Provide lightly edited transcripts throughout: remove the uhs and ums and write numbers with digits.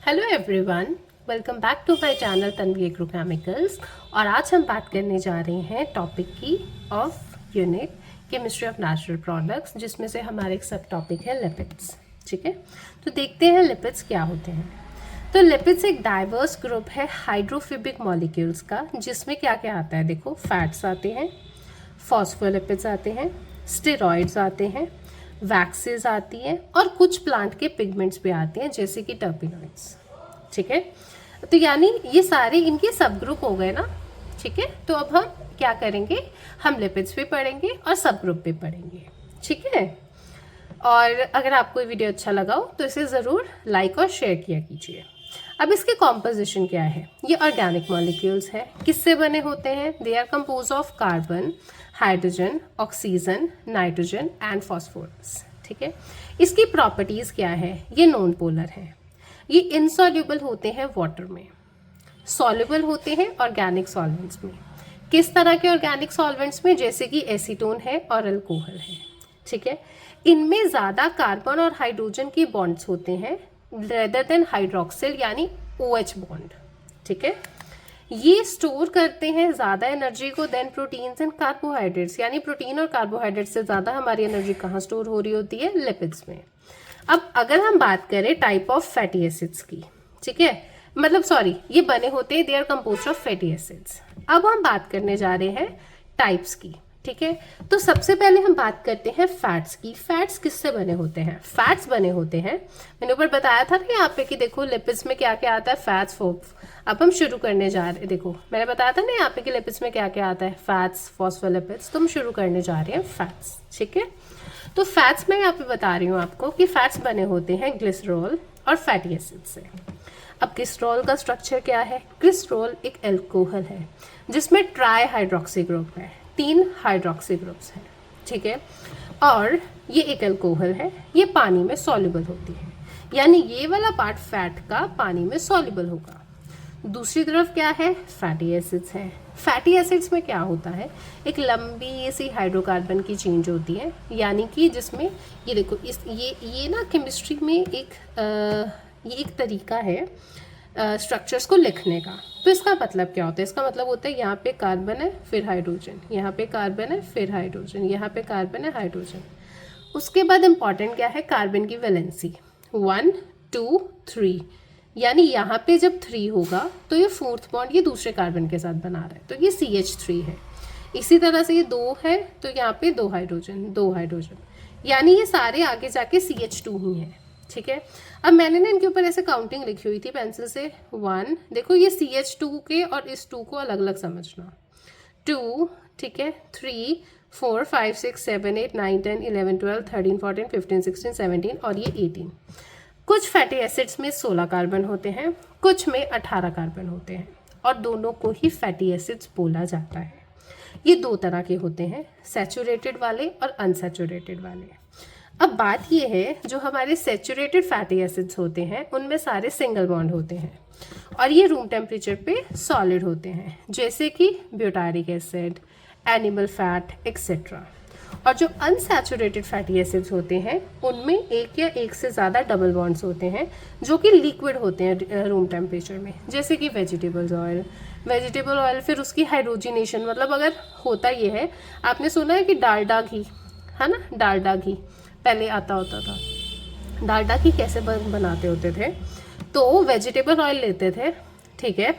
Hello everyone, welcome back to my channel Tanvi agrochemicals. और आज हम बात करने जा रहे हैं टॉपिक की of unit chemistry of natural products, जिसमें से हमारा एक सब टॉपिक है लिपिड्स। ठीक है, तो देखते हैं लिपिड्स क्या होते हैं। तो लिपिड्स एक डाइवर्स ग्रुप है हाइड्रोफोबिक मॉलिक्यूल्स का, जिसमें क्या क्या आता है। देखो, फैट्स आते हैं, फॉस्फोलिपिड्स आते हैं, स्टेरॉइड्स आते हैं, वैक्सेस आती हैं और कुछ प्लांट के पिगमेंट्स भी आते हैं जैसे कि टर्पिनॉइड्स। ठीक है, तो यानी ये सारे इनके सब ग्रुप हो गए ना। ठीक है, तो अब हम क्या करेंगे, हम लिपिड्स भी पढ़ेंगे और सब ग्रुप भी पढ़ेंगे। ठीक है, और अगर आपको ये वीडियो अच्छा लगा हो तो इसे ज़रूर लाइक और शेयर किया कीजिए। अब इसके कॉम्पोजिशन क्या है। ये ऑर्गेनिक मॉलिक्यूल्स है। किससे बने होते हैं? They are compose of carbon, hydrogen, oxygen, nitrogen and phosphorus. ठीक है, इसकी प्रॉपर्टीज़ क्या है? ये नॉन पोलर है, ये इनसॉल्युबल होते हैं वाटर में, सॉल्युबल होते हैं ऑर्गेनिक सॉल्वेंट्स में। किस तरह के ऑर्गेनिक सॉल्वेंट्स में? जैसे कि एसीटोन है और अल्कोहल है। ठीक है, इनमें ज़्यादा कार्बन और हाइड्रोजन के बॉन्ड्स होते हैं रेदर देन हाइड्रोक्सिल यानी OH बॉन्ड। ठीक है, ये स्टोर करते हैं ज़्यादा एनर्जी को देन प्रोटीन्स एंड कार्बोहाइड्रेट्स, यानी प्रोटीन और कार्बोहाइड्रेट से ज़्यादा हमारी एनर्जी कहाँ स्टोर हो रही होती है? लिपिड्स में। अब अगर हम बात करें टाइप ऑफ फैटी एसिड्स की, ठीक है, मतलब सॉरी, ये बने होते हैं, they are composed of fatty acids. अब हम बात करने जा रहे हैं टाइप्स की। ठीक है, तो सबसे पहले हम बात करते हैं फैट्स की। फैट्स किससे बने होते हैं? फैट्स बने होते हैं, मैंने ऊपर बताया था ना यहाँ पे कि देखो लिपिड्स में क्या क्या आता है, फैट्स। अब हम शुरू करने जा रहे हैं। देखो मैंने बताया था ना यहाँ पे कि लिपिड्स में क्या क्या आता है, फैट्स, फॉस्फोलिपिड्स। तो हम शुरू करने जा रहे हैं फैट्स। ठीक है, तो फैट्स मैं यहाँ पे बता रही हूँ आपको कि फैट्स बने होते हैं ग्लिसरॉल और फैटी एसिड से। अब ग्लिसरॉल का स्ट्रक्चर क्या है? ग्लिसरॉल एक एल्कोहल है जिसमें ट्राई हाइड्रोक्सी ग्रुप है, 3 हाइड्रोक्सी ग्रुप्स हैं। ठीक है, और ये एक एल्कोहल है, ये पानी में सॉल्युबल होती है, यानी ये वाला पार्ट फैट का पानी में सॉल्युबल होगा। दूसरी तरफ क्या है? फैटी एसिड्स हैं। फैटी एसिड्स में क्या होता है? एक लंबी सी हाइड्रोकार्बन की चेंज होती है, यानी कि जिसमें ये देखो इस ये ना केमिस्ट्री में ये एक तरीका है स्ट्रक्चर्स को लिखने का। तो इसका मतलब क्या होता है? इसका मतलब होता है यहाँ पे कार्बन है फिर हाइड्रोजन, यहाँ पे कार्बन है फिर हाइड्रोजन, यहाँ पे कार्बन है हाइड्रोजन। उसके बाद इंपॉर्टेंट क्या है? कार्बन की वैलेंसी 1 2 3, यानी यहाँ पे जब 3 होगा तो ये फोर्थ बॉन्ड ये दूसरे कार्बन के साथ बना रहा है, तो ये CH3 है। इसी तरह से ये 2 है तो यहाँ पे 2 हाइड्रोजन, यानी ये सारे आगे जाके CH2 ही है। ठीक है, अब मैंने ना इनके ऊपर ऐसे काउंटिंग लिखी हुई थी पेंसिल से। 1, देखो ये CH2 के और इस 2 को अलग अलग समझना। 2, ठीक है, 3 4 5 6 7 8 9 10 11 12 13 14 15 16 17 और ये 18। कुछ फैटी एसिड्स में 16 कार्बन होते हैं, कुछ में 18 कार्बन होते हैं, और दोनों को ही फैटी एसिड्स बोला जाता है। ये 2 तरह के होते हैं, सैचुरेटेड वाले और अनसैचुरेटेड वाले। अब बात ये है, जो हमारे सैचुरेटेड फैटी एसिड्स होते हैं उनमें सारे सिंगल बॉन्ड होते हैं और ये रूम टेम्परेचर पे सॉलिड होते हैं, जैसे कि butyric acid, animal fat etcetera. और जो अनसैचुरेटेड फैटी एसिड्स होते हैं उनमें एक या एक से ज़्यादा डबल बॉन्ड्स होते हैं जो कि लिक्विड होते हैं रूम टेम्परेचर में, जैसे कि वेजिटेबल ऑयल फिर उसकी हाइड्रोजिनेशन। मतलब अगर होता ये है, आपने सुना है कि डालडा घी है ना, डालडा घी पहले आता होता था। डालडा घी कैसे बनाते होते थे? तो वेजिटेबल ऑयल लेते थे, ठीक है,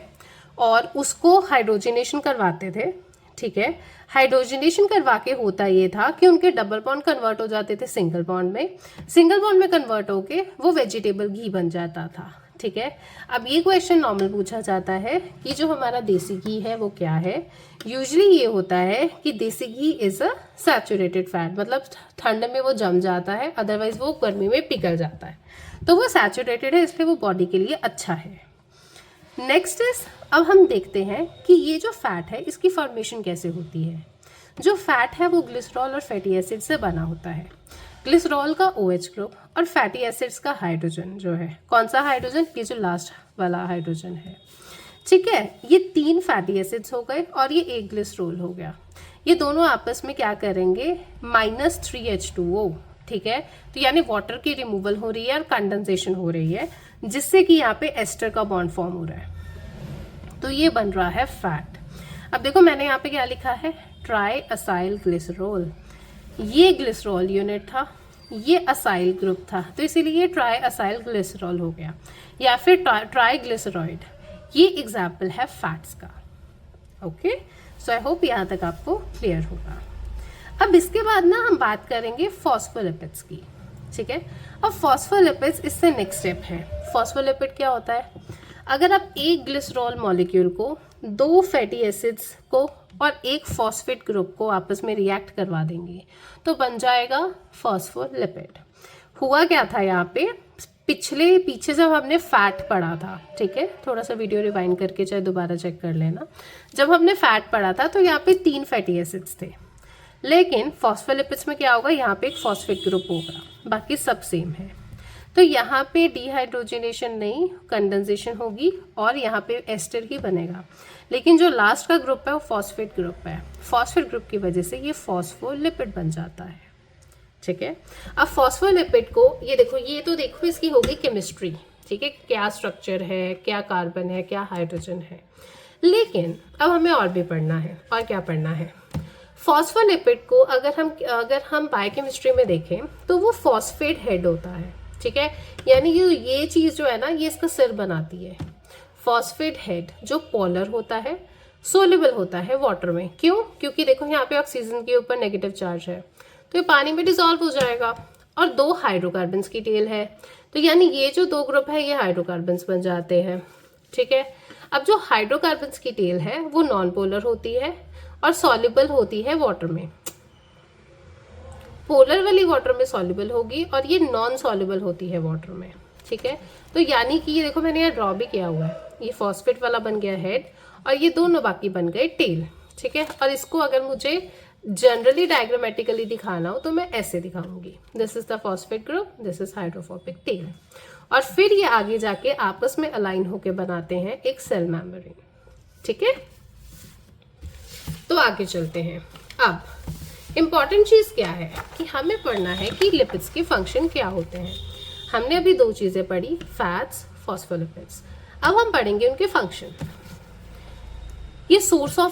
और उसको हाइड्रोजिनेशन करवाते थे। ठीक है, हाइड्रोजिनेशन करवा के होता ये था कि उनके डबल बॉन्ड कन्वर्ट हो जाते थे सिंगल बॉन्ड में, सिंगल बॉन्ड में कन्वर्ट होके वो वेजिटेबल घी बन जाता था। ठीक है, अब ये क्वेश्चन नॉर्मल पूछा जाता है कि जो हमारा देसी घी है वो क्या है। यूजुअली ये होता है कि देसी घी इज अ सैचुरेटेड फैट, मतलब ठंड में वो जम जाता है, अदरवाइज वो गर्मी में पिघल जाता है, तो वो सैचुरेटेड है, इसलिए वो बॉडी के लिए अच्छा है। नेक्स्ट इज, अब हम देखते हैं कि ये जो फैट है इसकी फॉर्मेशन कैसे होती है। जो फैट है वो ग्लिसरॉल और फैटी एसिड से बना होता है। ग्लिसरॉल का OH ग्रुप और फैटी एसिड्स का हाइड्रोजन जो है, कौन सा हाइड्रोजन? ये जो लास्ट वाला हाइड्रोजन है। ठीक है, ये 3 फैटी एसिड्स हो गए और ये एक ग्लिसरॉल हो गया। ये दोनों आपस में क्या करेंगे? -3H2O, ठीक है। तो यानी वाटर की रिमूवल हो रही है और कंडेंसेशन हो रही है, जिससे कि यहाँ पे एस्टर का बॉन्ड फॉर्म हो रहा है, तो ये बन रहा है फैट। अब देखो मैंने यहाँ पे क्या लिखा है, ट्राई असाइल ग्लिसरॉल। ये ग्लिसरॉल यूनिट था, ये असाइल ग्रुप था, तो इसीलिए ट्राई असाइल ग्लिसरॉल हो गया, या फिर ट्राई ग्लिसरॉइड। ये एग्जाम्पल है फैट्स का। ओके, सो आई होप यहाँ तक आपको क्लियर होगा। अब इसके बाद ना हम बात करेंगे फॉस्फोलिपिड्स की, ठीक है। अब फॉस्फोलिपिड्स इससे नेक्स्ट स्टेप है। फॉस्फोलिपिड क्या होता है, अगर आप एक ग्लिसरॉल मॉलिक्यूल को, दो फैटी एसिड्स को और एक फॉस्फेट ग्रुप को आपस में रिएक्ट करवा देंगे तो बन जाएगा फॉस्फोलिपिड। हुआ क्या था यहाँ पे, पीछे जब हमने फैट पढ़ा था, ठीक है, थोड़ा सा वीडियो रिवाइंड करके चाहे दोबारा चेक कर लेना, जब हमने फैट पढ़ा था तो यहाँ पे 3 फैटी एसिड्स थे, लेकिन फॉस्फोलिपिड्स में क्या होगा, यहाँ पे एक फॉस्फेट ग्रुप होगा, बाकी सब सेम है। तो यहाँ पे डिहाइड्रोजनेशन नहीं, कंडेंसेशन होगी और यहाँ पे एस्टर ही बनेगा, लेकिन जो लास्ट का ग्रुप है वो फॉस्फेट ग्रुप है। फॉस्फेट ग्रुप की वजह से ये फॉस्फोलिपिड बन जाता है, ठीक है। अब फॉस्फोलिपिड को ये देखो, ये तो देखो इसकी होगी केमिस्ट्री, ठीक है, क्या स्ट्रक्चर है, क्या कार्बन है, क्या हाइड्रोजन है, लेकिन अब हमें और भी पढ़ना है। और क्या पढ़ना है, फॉस्फोलिपिड को अगर हम बायोकेमिस्ट्री में देखें तो वो फॉस्फेट हेड होता है, ठीक है, यानी ये चीज जो है ना, ये इसका सिर बनाती है। फॉस्फेट हेड जो पोलर होता है, सोल्यूबल होता है वाटर में। क्यों, क्योंकि देखो यहाँ पे ऑक्सीजन के ऊपर नेगेटिव चार्ज है, तो ये पानी में डिसॉल्व हो जाएगा। और 2 हाइड्रोकार्बन्स की टेल है, तो यानी ये जो 2 ग्रुप है ये हाइड्रोकार्बन्स बन जाते हैं, ठीक है। अब जो हाइड्रोकार्बन्स की टेल है वो नॉन पोलर होती है और सॉल्युबल होती है वाटर में। पोलर वाली वाटर में सॉल्युबल होगी और ये नॉन सॉल्युबल होती है वाटर में, ठीक है। तो यानी कि ये देखो मैंने यहाँ ड्रॉ भी किया हुआ है, ये फॉस्फेट वाला बन गया हेड और ये दोनों बाकी बन गए टेल, ठीक है। और इसको अगर मुझे जनरली डायग्रामेटिकली दिखाना हो तो मैं ऐसे दिखाऊंगी, this is the phosphate group, this is hydrophobic tell, और फिर ये आगे जाके आपस में अलाइन होके बनाते हैं एक सेल मेम्ब्रेन, ठीक है। तो आगे चलते हैं। अब इम्पॉर्टेंट चीज क्या है कि हमें पढ़ना है कि लिपिड्स के फंक्शन क्या होते हैं। हमने अभी 2 चीजें पढ़ी, फैट्स, फॉस्फोलिपिड्स। अब हम पढ़ेंगे उनके फंक्शन। ये सोर्स ऑफ